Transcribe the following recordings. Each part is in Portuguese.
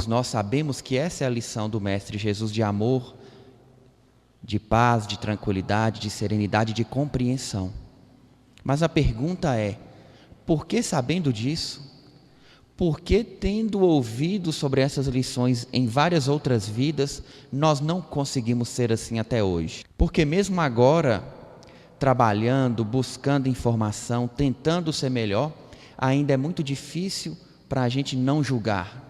Todos nós sabemos que essa é a lição do Mestre Jesus, de amor, de paz, de tranquilidade, de serenidade, de compreensão. Mas a pergunta é, por que sabendo disso, por que tendo ouvido sobre essas lições em várias outras vidas, nós não conseguimos ser assim até hoje? Porque mesmo agora, trabalhando, buscando informação, tentando ser melhor, ainda é muito difícil para a gente não julgar,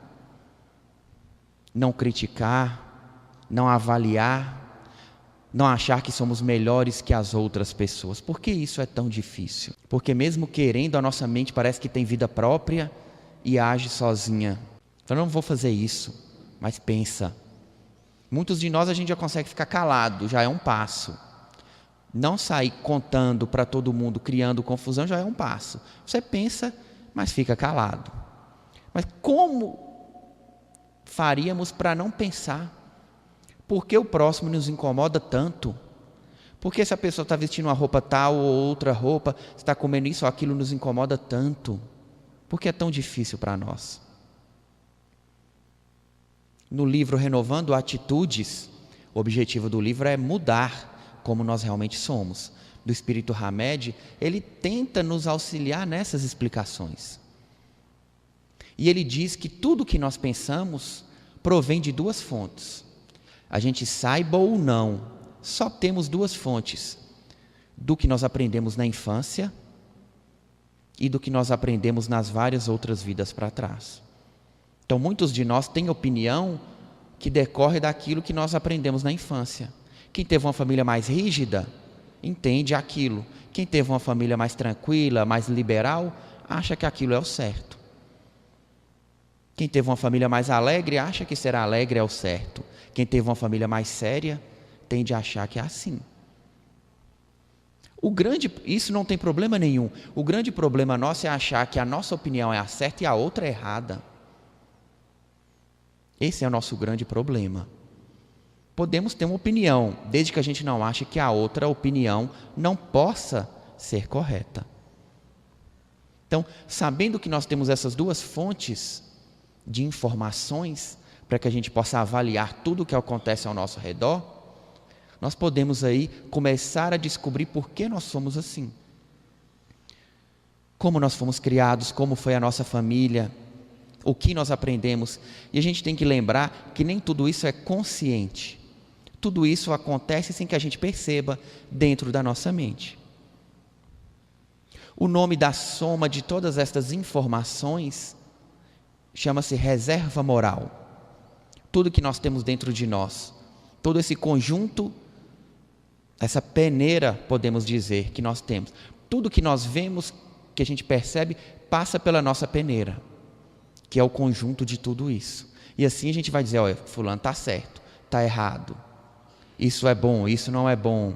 não criticar, não avaliar, não achar que somos melhores que as outras pessoas. Por que isso é tão difícil? Porque mesmo querendo, a nossa mente parece que tem vida própria e age sozinha. Eu não vou fazer isso, mas pensa. Muitos de nós a gente já consegue ficar calado, já é um passo. Não sair contando para todo mundo, criando confusão, já é um passo. Você pensa, mas fica calado. Mas como faríamos para não pensar? Por que o próximo nos incomoda tanto? Por que essa pessoa está vestindo uma roupa tal ou outra roupa, está comendo isso ou aquilo, nos incomoda tanto? Por que é tão difícil para nós? No livro Renovando Atitudes, o objetivo do livro é mudar como nós realmente somos. Do Espírito Hamed, ele tenta nos auxiliar nessas explicações. E ele diz que tudo que nós pensamos provém de duas fontes. A gente saiba ou não, só temos duas fontes: do que nós aprendemos na infância e do que nós aprendemos nas várias outras vidas para trás. Então, muitos de nós têm opinião que decorre daquilo que nós aprendemos na infância. Quem teve uma família mais rígida, entende aquilo. Quem teve uma família mais tranquila, mais liberal, acha que aquilo é o certo. Quem teve uma família mais alegre, acha que ser alegre é o certo. Quem teve uma família mais séria, tende a achar que é assim. Isso não tem problema nenhum. O grande problema nosso é achar que a nossa opinião é a certa e a outra é errada. Esse é o nosso grande problema. Podemos ter uma opinião, desde que a gente não ache que a outra opinião não possa ser correta. Então, sabendo que nós temos essas duas fontes de informações, para que a gente possa avaliar tudo o que acontece ao nosso redor, nós podemos aí começar a descobrir por que nós somos assim. Como nós fomos criados, como foi a nossa família, o que nós aprendemos. E a gente tem que lembrar que nem tudo isso é consciente. Tudo isso acontece sem que a gente perceba dentro da nossa mente. O nome da soma de todas estas informações chama-se reserva moral. Tudo que nós temos dentro de nós, todo esse conjunto, essa peneira, podemos dizer, que nós temos. Tudo que nós vemos, que a gente percebe, passa pela nossa peneira, que é o conjunto de tudo isso. E assim a gente vai dizer, olha, fulano está certo, está errado. Isso é bom, isso não é bom.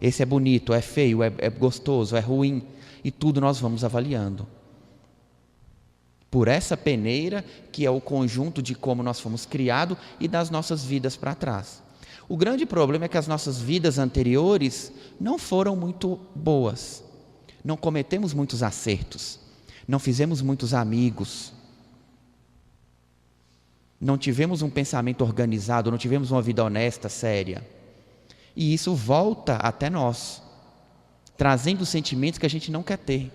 Esse é bonito, é feio, é gostoso, é ruim. E tudo nós vamos avaliando. Por essa peneira, que é o conjunto de como nós fomos criados e das nossas vidas para trás. O grande problema é que as nossas vidas anteriores não foram muito boas. Não cometemos muitos acertos. Não fizemos muitos amigos. Não tivemos um pensamento organizado, não tivemos uma vida honesta, séria. E isso volta até nós, trazendo sentimentos que a gente não quer ter.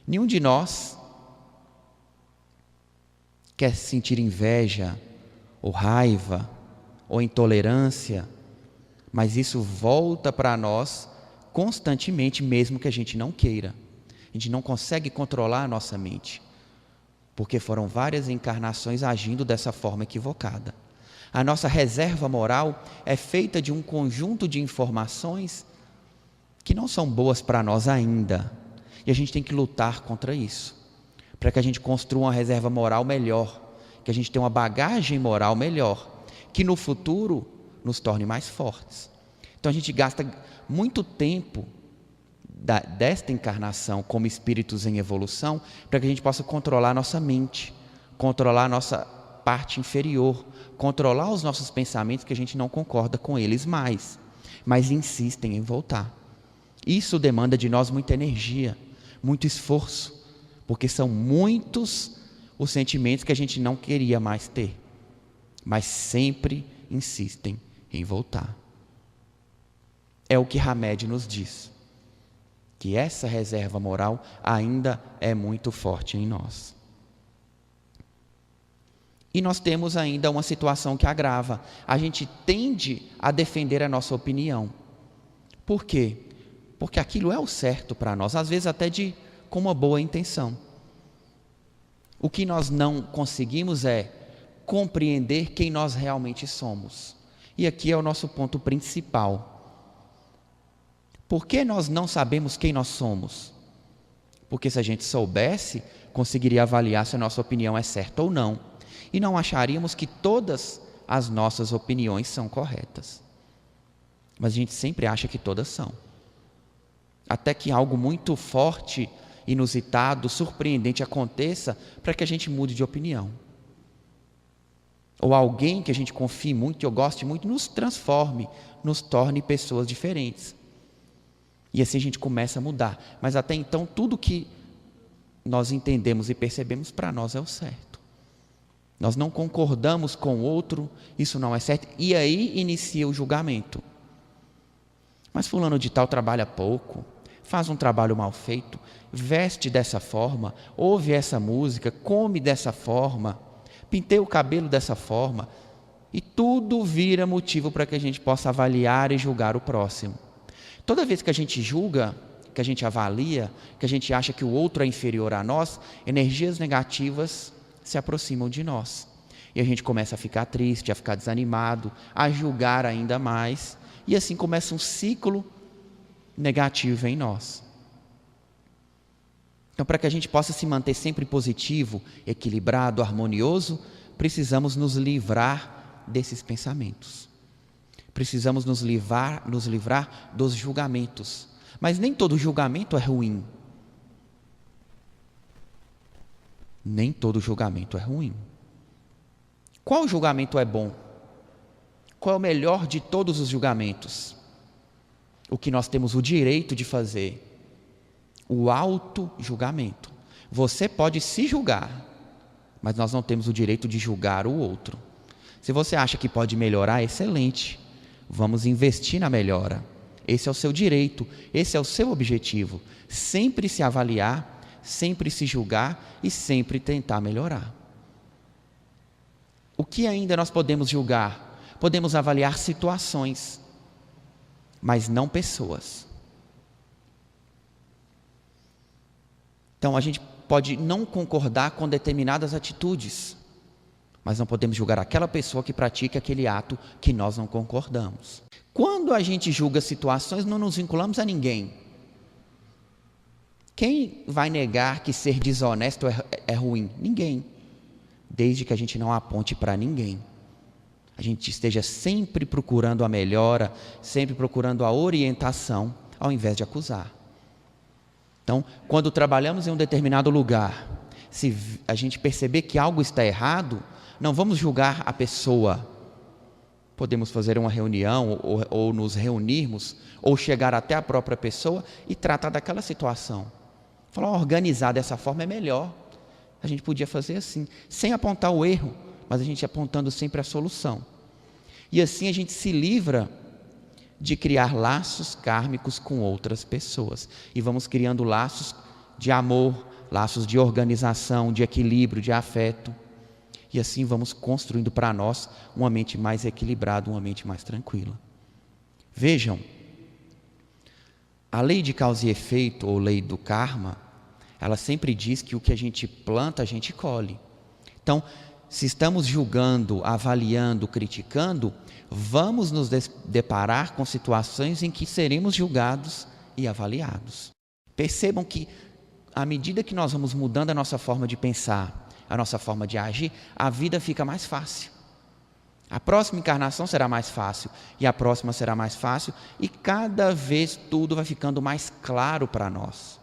Nenhum de nós quer sentir inveja, ou raiva, ou intolerância, mas isso volta para nós constantemente, mesmo que a gente não queira. A gente não consegue controlar a nossa mente, porque foram várias encarnações agindo dessa forma equivocada. A nossa reserva moral é feita de um conjunto de informações que não são boas para nós ainda, e a gente tem que lutar contra isso, para que a gente construa uma reserva moral melhor, que a gente tenha uma bagagem moral melhor, que no futuro nos torne mais fortes. Então a gente gasta muito tempo desta encarnação como espíritos em evolução, para que a gente possa controlar a nossa mente, controlar a nossa parte inferior, controlar os nossos pensamentos, que a gente não concorda com eles mais, mas insistem em voltar. Isso demanda de nós muita energia, muito esforço, porque são muitos os sentimentos que a gente não queria mais ter. mas sempre insistem em voltar. É o que Hamed nos diz, que essa reserva moral ainda é muito forte em nós. E nós temos ainda uma situação que agrava. A gente tende a defender a nossa opinião. Por quê? Porque aquilo é o certo para nós, às vezes até com uma boa intenção. O que nós não conseguimos é compreender quem nós realmente somos. E aqui é o nosso ponto principal. Por que nós não sabemos quem nós somos? Porque se a gente soubesse, conseguiria avaliar se a nossa opinião é certa ou não. E não acharíamos que todas as nossas opiniões são corretas. Mas a gente sempre acha que todas são. Até que algo muito forte, inusitado, surpreendente aconteça para que a gente mude de opinião. Ou alguém que a gente confie muito, ou goste muito, nos transforme, nos torne pessoas diferentes. E assim a gente começa a mudar. Mas até então, tudo que nós entendemos e percebemos para nós é o certo. Nós não concordamos com o outro, isso não é certo. E aí inicia o julgamento. Mas fulano de tal trabalha pouco, faz um trabalho mal feito, veste dessa forma, ouve essa música, come dessa forma, pintei o cabelo dessa forma. E tudo vira motivo para que a gente possa avaliar e julgar o próximo. Toda vez que a gente julga, que a gente avalia, que a gente acha que o outro é inferior a nós, energias negativas se aproximam de nós. E a gente começa a ficar triste, a ficar desanimado, a julgar ainda mais. E assim começa um ciclo negativo em nós. Então, para que a gente possa se manter sempre positivo, equilibrado, harmonioso, precisamos nos livrar desses pensamentos. Precisamos nos livrar dos julgamentos. Mas nem todo julgamento é ruim. Nem todo julgamento é ruim. Qual julgamento é bom? Qual é o melhor de todos os julgamentos? O que nós temos o direito de fazer. O auto-julgamento. Você pode se julgar, mas nós não temos o direito de julgar o outro. Se você acha que pode melhorar, excelente. Vamos investir na melhora. Esse é o seu direito, esse é o seu objetivo. Sempre se avaliar, sempre se julgar e sempre tentar melhorar. O que ainda nós podemos julgar? Podemos avaliar situações, mas não pessoas. Então a gente pode não concordar com determinadas atitudes, mas não podemos julgar aquela pessoa que pratica aquele ato que nós não concordamos. Quando a gente julga situações, não nos vinculamos a ninguém. Quem vai negar que ser desonesto é ruim? Ninguém. Desde que a gente não aponte para ninguém. A gente esteja sempre procurando a melhora, sempre procurando a orientação, ao invés de acusar. Então, quando trabalhamos em um determinado lugar, se a gente perceber que algo está errado, não vamos julgar a pessoa. Podemos fazer uma reunião ou nos reunirmos, ou chegar até a própria pessoa e tratar daquela situação. Falar, organizar dessa forma é melhor. A gente podia fazer assim, sem apontar o erro, mas a gente apontando sempre a solução. E assim a gente se livra de criar laços kármicos com outras pessoas. E vamos criando laços de amor, laços de organização, de equilíbrio, de afeto. E assim vamos construindo para nós uma mente mais equilibrada, uma mente mais tranquila. Vejam, a lei de causa e efeito, ou lei do karma, ela sempre diz que o que a gente planta, a gente colhe. Então, se estamos julgando, avaliando, criticando, vamos nos deparar com situações em que seremos julgados e avaliados. Percebam que, à medida que nós vamos mudando a nossa forma de pensar, a nossa forma de agir, a vida fica mais fácil. A próxima encarnação será mais fácil, e a próxima será mais fácil, e cada vez tudo vai ficando mais claro para nós.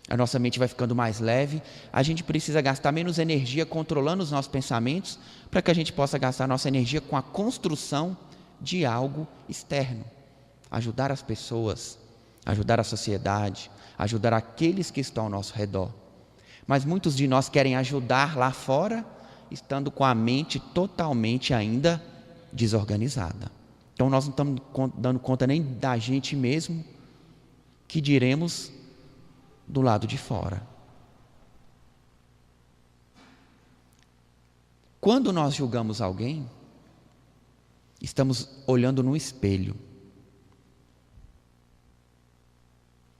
A nossa mente vai ficando mais leve, a gente precisa gastar menos energia controlando os nossos pensamentos, para que a gente possa gastar nossa energia com a construção de algo externo. Ajudar as pessoas, ajudar a sociedade, ajudar aqueles que estão ao nosso redor. Mas muitos de nós querem ajudar lá fora estando com a mente totalmente ainda desorganizada. Então nós não estamos dando conta nem da gente mesmo, que diremos do lado de fora. Quando nós julgamos alguém, estamos olhando no espelho.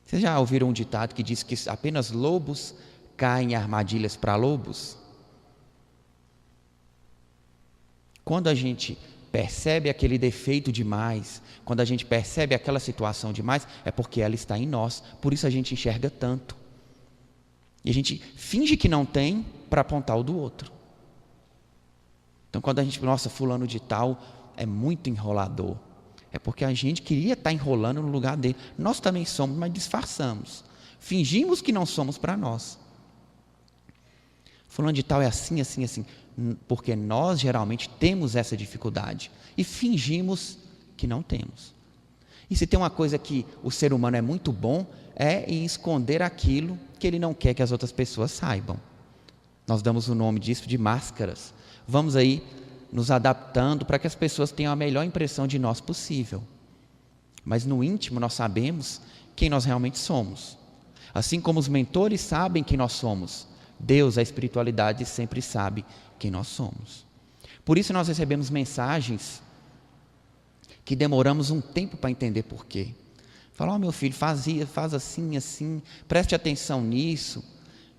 Vocês já ouviram um ditado que diz que apenas lobos caem em armadilhas para lobos? Quando a gente percebe aquele defeito demais, quando a gente percebe aquela situação demais, é porque ela está em nós, por isso a gente enxerga tanto. E a gente finge que não tem para apontar o do outro. Então quando a gente, nossa, fulano de tal é muito enrolador, é porque a gente queria estar enrolando no lugar dele. Nós também somos, mas disfarçamos. Fingimos que não somos para nós. Fulano de tal é assim, assim, assim. Porque nós geralmente temos essa dificuldade e fingimos que não temos. E se tem uma coisa que o ser humano é muito bom, é em esconder aquilo que ele não quer que as outras pessoas saibam. Nós damos o nome disso de máscaras. Vamos aí nos adaptando para que as pessoas tenham a melhor impressão de nós possível. Mas no íntimo nós sabemos quem nós realmente somos. Assim como os mentores sabem quem nós somos, Deus, a espiritualidade, sempre sabe quem nós somos. Por isso nós recebemos mensagens que demoramos um tempo para entender por quê. Fala, meu filho, faz assim, assim, preste atenção nisso.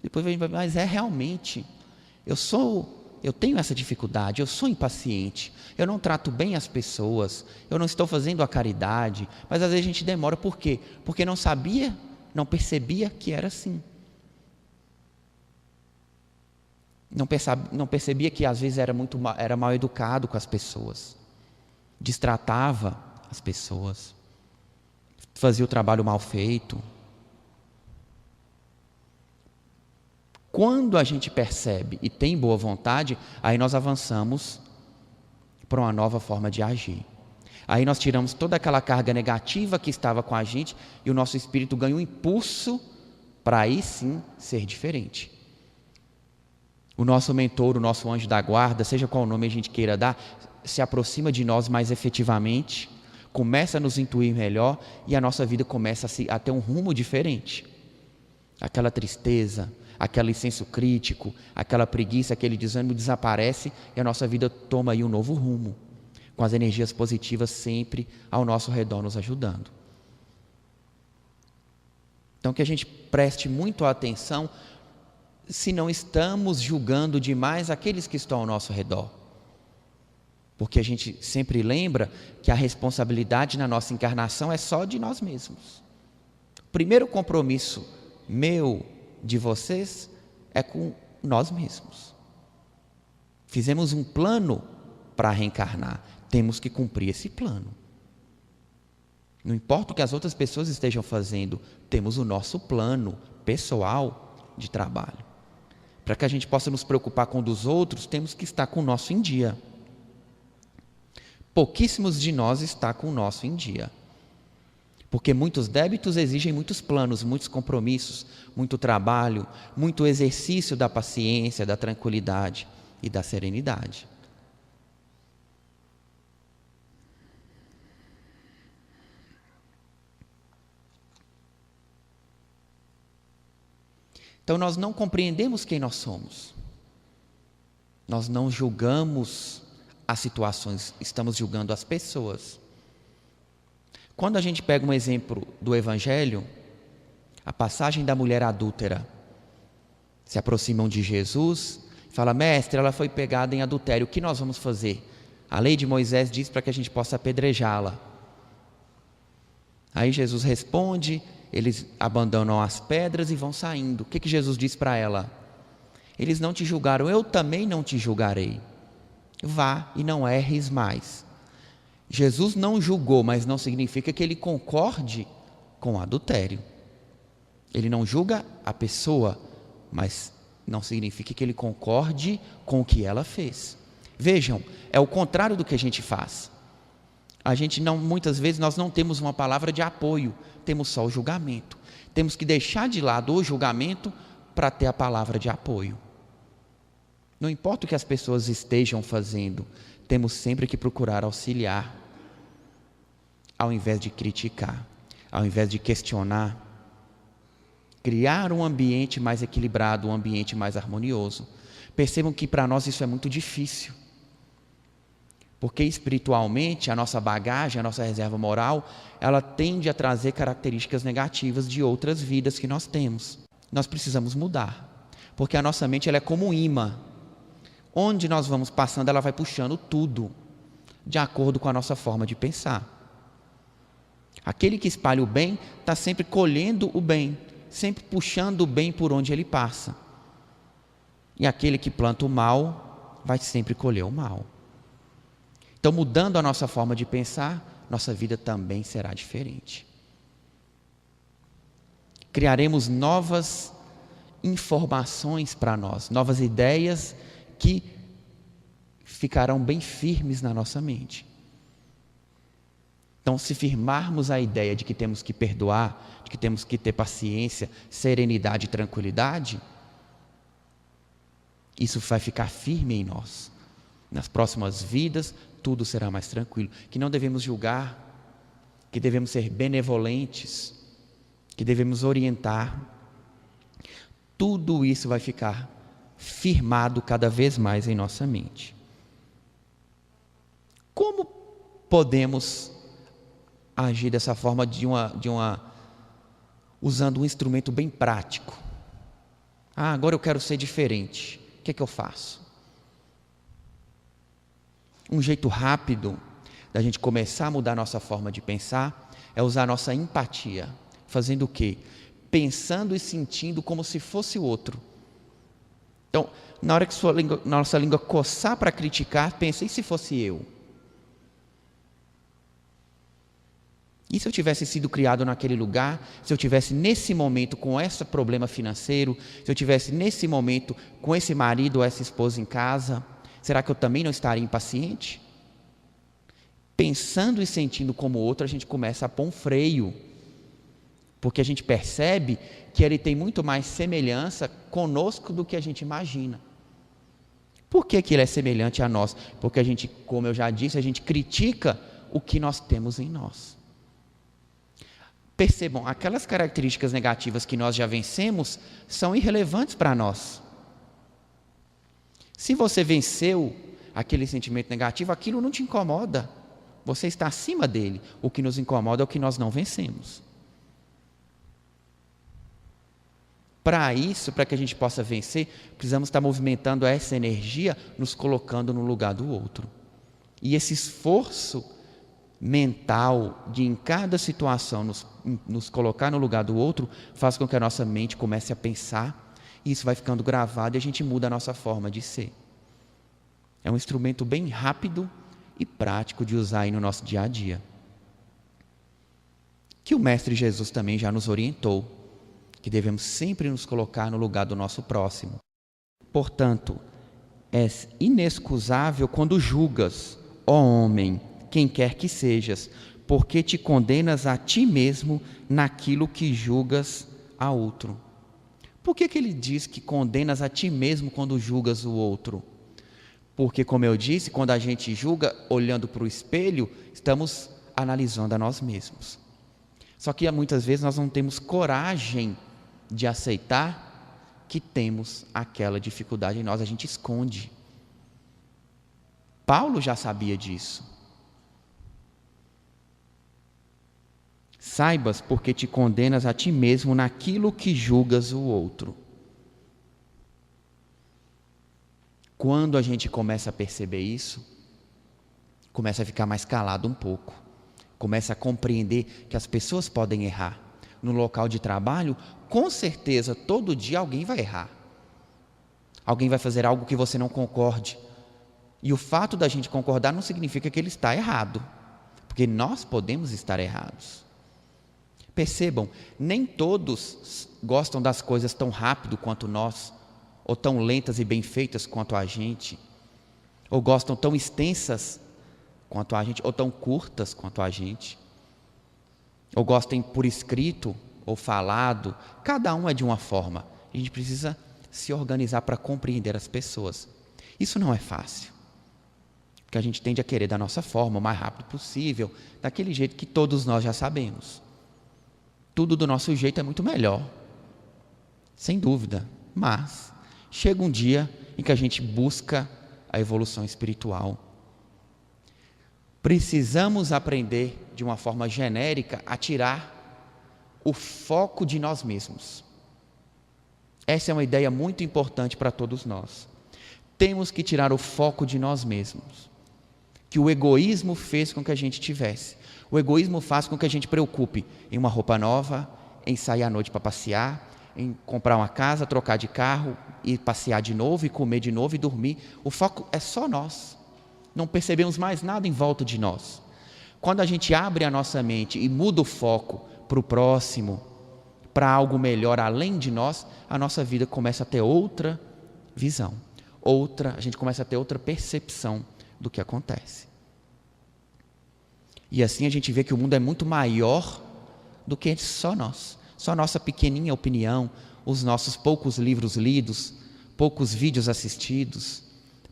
Depois vem, mas é realmente, eu tenho essa dificuldade, eu sou impaciente, eu não trato bem as pessoas, eu não estou fazendo a caridade, mas às vezes a gente demora, por quê? Porque não sabia, não percebia que era assim. Não percebia que às vezes era mal educado com as pessoas, destratava as pessoas, fazia o trabalho mal feito. Quando a gente percebe e tem boa vontade, aí nós avançamos para uma nova forma de agir. Aí nós tiramos toda aquela carga negativa que estava com a gente e o nosso espírito ganha um impulso para aí sim ser diferente. O nosso mentor, o nosso anjo da guarda, seja qual nome a gente queira dar, se aproxima de nós mais efetivamente, começa a nos intuir melhor e a nossa vida começa a ter um rumo diferente. Aquela tristeza, aquele senso crítico, aquela preguiça, aquele desânimo desaparece e a nossa vida toma aí um novo rumo, com as energias positivas sempre ao nosso redor nos ajudando. Então que a gente preste muito atenção se não estamos julgando demais aqueles que estão ao nosso redor. Porque a gente sempre lembra que a responsabilidade na nossa encarnação é só de nós mesmos. O primeiro compromisso meu, de vocês, é com nós mesmos. Fizemos um plano para reencarnar, temos que cumprir esse plano. Não importa o que as outras pessoas estejam fazendo, temos o nosso plano pessoal de trabalho. Para que a gente possa nos preocupar com o dos outros, temos que estar com o nosso em dia. Pouquíssimos de nós estão com o nosso em dia. Porque muitos débitos exigem muitos planos, muitos compromissos, muito trabalho, muito exercício da paciência, da tranquilidade e da serenidade. Então nós não compreendemos quem nós somos. Nós não julgamos as situações, estamos julgando as pessoas. Quando a gente pega um exemplo do Evangelho, a passagem da mulher adúltera, se aproximam de Jesus, fala, mestre, ela foi pegada em adultério, o que nós vamos fazer? A lei de Moisés diz para que a gente possa apedrejá-la. Aí Jesus responde, eles abandonam as pedras e vão saindo. O que Jesus diz para ela? Eles não te julgaram, eu também não te julgarei. Vá e não erres mais. Jesus não julgou, mas não significa que ele concorde com o adultério. Ele não julga a pessoa, mas não significa que ele concorde com o que ela fez. Vejam, é o contrário do que a gente faz. Muitas vezes nós não temos uma palavra de apoio, temos só o julgamento. Temos que deixar de lado o julgamento para ter a palavra de apoio. Não importa o que as pessoas estejam fazendo, temos sempre que procurar auxiliar, ao invés de criticar, ao invés de questionar. Criar um ambiente mais equilibrado, um ambiente mais harmonioso. Percebam que para nós isso é muito difícil. Porque espiritualmente, a nossa bagagem, a nossa reserva moral, ela tende a trazer características negativas de outras vidas que nós temos. Nós precisamos mudar. Porque a nossa mente ela é como um imã. Onde nós vamos passando, ela vai puxando tudo, de acordo com a nossa forma de pensar. Aquele que espalha o bem, está sempre colhendo o bem, sempre puxando o bem por onde ele passa. E aquele que planta o mal, vai sempre colher o mal. Então, mudando a nossa forma de pensar, nossa vida também será diferente. Criaremos novas informações para nós, novas ideias que ficarão bem firmes na nossa mente. Então, se firmarmos a ideia de que temos que perdoar, de que temos que ter paciência, serenidade e tranquilidade, isso vai ficar firme em nós. Nas próximas vidas, tudo será mais tranquilo. Que não devemos julgar, que devemos ser benevolentes, que devemos orientar. Tudo isso vai ficar firmado cada vez mais em nossa mente. Como podemos agir dessa forma usando um instrumento bem prático? Agora eu quero ser diferente. O que é que eu faço? Um jeito rápido da gente começar a mudar a nossa forma de pensar é usar a nossa empatia. Fazendo o quê? Pensando e sentindo como se fosse o outro. Então, na hora que nossa língua coçar para criticar, pensa, e se fosse eu? E se eu tivesse sido criado naquele lugar, se eu tivesse nesse momento com esse problema financeiro, se eu tivesse nesse momento com esse marido ou essa esposa em casa, será que eu também não estaria impaciente? Pensando e sentindo como o outro, a gente começa a pôr um freio, porque a gente percebe que ele tem muito mais semelhança conosco do que a gente imagina. Por que ele é semelhante a nós? Porque a gente, como eu já disse, a gente critica o que nós temos em nós. Percebam, aquelas características negativas que nós já vencemos são irrelevantes para nós. Se você venceu aquele sentimento negativo, aquilo não te incomoda. Você está acima dele. O que nos incomoda é o que nós não vencemos. Para isso, para que a gente possa vencer, precisamos estar movimentando essa energia, nos colocando no lugar do outro. E esse esforço mental de em cada situação nos colocar no lugar do outro, faz com que a nossa mente comece a pensar, e isso vai ficando gravado e a gente muda a nossa forma de ser. É um instrumento bem rápido e prático de usar aí no nosso dia a dia. Que o Mestre Jesus também já nos orientou, que devemos sempre nos colocar no lugar do nosso próximo. Portanto, é inexcusável quando julgas, ó homem, quem quer que sejas, porque te condenas a ti mesmo naquilo que julgas a outro. Por que ele diz que condenas a ti mesmo quando julgas o outro? Porque, como eu disse, quando a gente julga, olhando para o espelho, estamos analisando a nós mesmos. Só que muitas vezes nós não temos coragem de aceitar que temos aquela dificuldade em nós, a gente esconde. Paulo já sabia disso. Saibas porque te condenas a ti mesmo naquilo que julgas o outro. Quando a gente começa a perceber isso, começa a ficar mais calado um pouco. Começa a compreender que as pessoas podem errar. No local de trabalho, com certeza, todo dia alguém vai errar. Alguém vai fazer algo que você não concorde. E o fato da gente concordar não significa que ele está errado. Porque nós podemos estar errados. Percebam, nem todos gostam das coisas tão rápido quanto nós, ou tão lentas e bem feitas quanto a gente, ou gostam tão extensas quanto a gente, ou tão curtas quanto a gente, ou gostem por escrito ou falado. Cada um é de uma forma. A gente precisa se organizar para compreender as pessoas. Isso não é fácil, porque a gente tende a querer da nossa forma, o mais rápido possível, daquele jeito que todos nós já sabemos. Tudo do nosso jeito é muito melhor, sem dúvida, mas chega um dia em que a gente busca a evolução espiritual. Precisamos aprender, de uma forma genérica, a tirar o foco de nós mesmos. Essa é uma ideia muito importante para todos nós. Temos que tirar o foco de nós mesmos, que o egoísmo fez com que a gente tivesse. O egoísmo faz com que a gente preocupe em uma roupa nova, em sair à noite para passear, em comprar uma casa, trocar de carro, e passear de novo, e comer de novo, e dormir. O foco é só nós. Não percebemos mais nada em volta de nós. Quando a gente abre a nossa mente e muda o foco para o próximo, para algo melhor além de nós, a nossa vida começa a ter outra visão. A gente começa a ter outra percepção do que acontece. E assim a gente vê que o mundo é muito maior do que só nós. Só nossa pequenininha opinião, os nossos poucos livros lidos, poucos vídeos assistidos,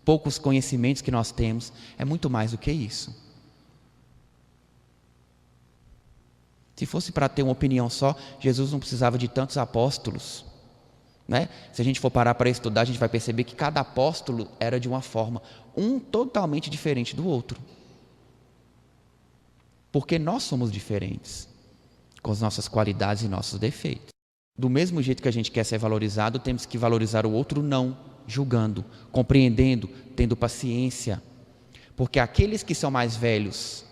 poucos conhecimentos que nós temos, é muito mais do que isso. Se fosse para ter uma opinião só, Jesus não precisava de tantos apóstolos, né? Se a gente for parar para estudar, a gente vai perceber que cada apóstolo era de uma forma, um totalmente diferente do outro. Porque nós somos diferentes, com as nossas qualidades e nossos defeitos. Do mesmo jeito que a gente quer ser valorizado, temos que valorizar o outro não julgando, compreendendo, tendo paciência. Porque aqueles que são mais velhos,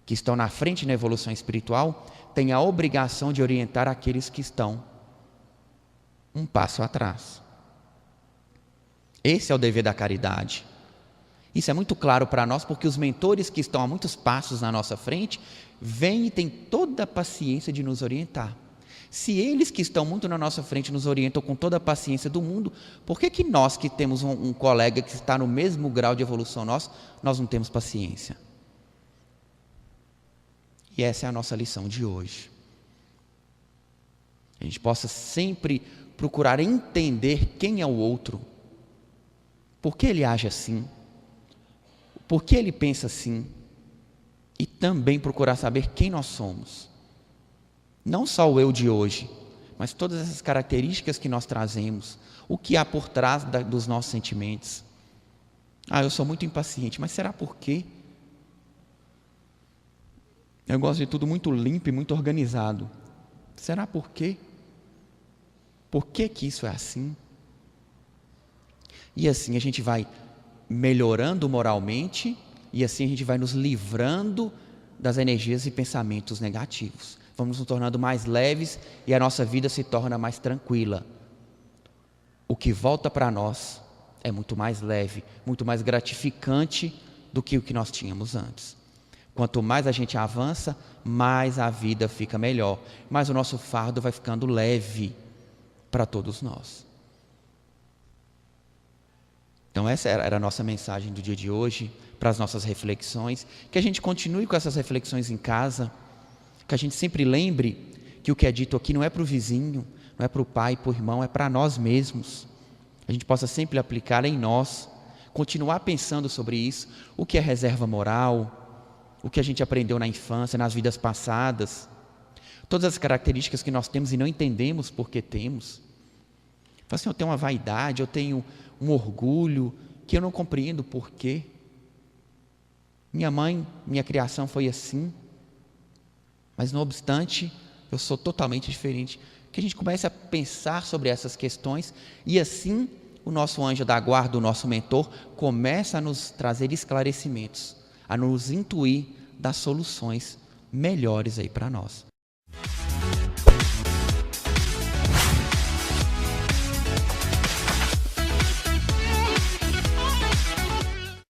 que estão na frente na evolução espiritual, têm a obrigação de orientar aqueles que estão um passo atrás. Esse é o dever da caridade. Isso é muito claro para nós, porque os mentores que estão a muitos passos na nossa frente, vêm e têm toda a paciência de nos orientar. Se eles que estão muito na nossa frente nos orientam com toda a paciência do mundo, por que nós que temos um colega que está no mesmo grau de evolução nós não temos paciência? E essa é a nossa lição de hoje. A gente possa sempre procurar entender quem é o outro. Por que ele age assim? Por que ele pensa assim? E também procurar saber quem nós somos. Não só o eu de hoje, mas todas essas características que nós trazemos. O que há por trás dos nossos sentimentos. Eu sou muito impaciente, mas será por quê? Eu gosto de tudo muito limpo e muito organizado. Será por quê? Por que isso é assim? E assim a gente vai melhorando moralmente, e assim a gente vai nos livrando das energias e pensamentos negativos. Vamos nos tornando mais leves e a nossa vida se torna mais tranquila. O que volta para nós é muito mais leve, muito mais gratificante do que o que nós tínhamos antes. Quanto mais a gente avança, mais a vida fica melhor, mais o nosso fardo vai ficando leve para todos nós. Então essa era a nossa mensagem do dia de hoje, para as nossas reflexões, que a gente continue com essas reflexões em casa, que a gente sempre lembre que o que é dito aqui não é para o vizinho, não é para o pai, para o irmão, é para nós mesmos. A gente possa sempre aplicar em nós, continuar pensando sobre isso, o que é reserva moral, o que a gente aprendeu na infância, nas vidas passadas, todas as características que nós temos e não entendemos porque temos. Fala assim, eu tenho uma vaidade, eu tenho um orgulho que eu não compreendo por quê. Minha mãe, minha criação foi assim, mas não obstante, eu sou totalmente diferente. Que a gente comece a pensar sobre essas questões e assim o nosso anjo da guarda, o nosso mentor, começa a nos trazer esclarecimentos, a nos intuir das soluções melhores aí para nós.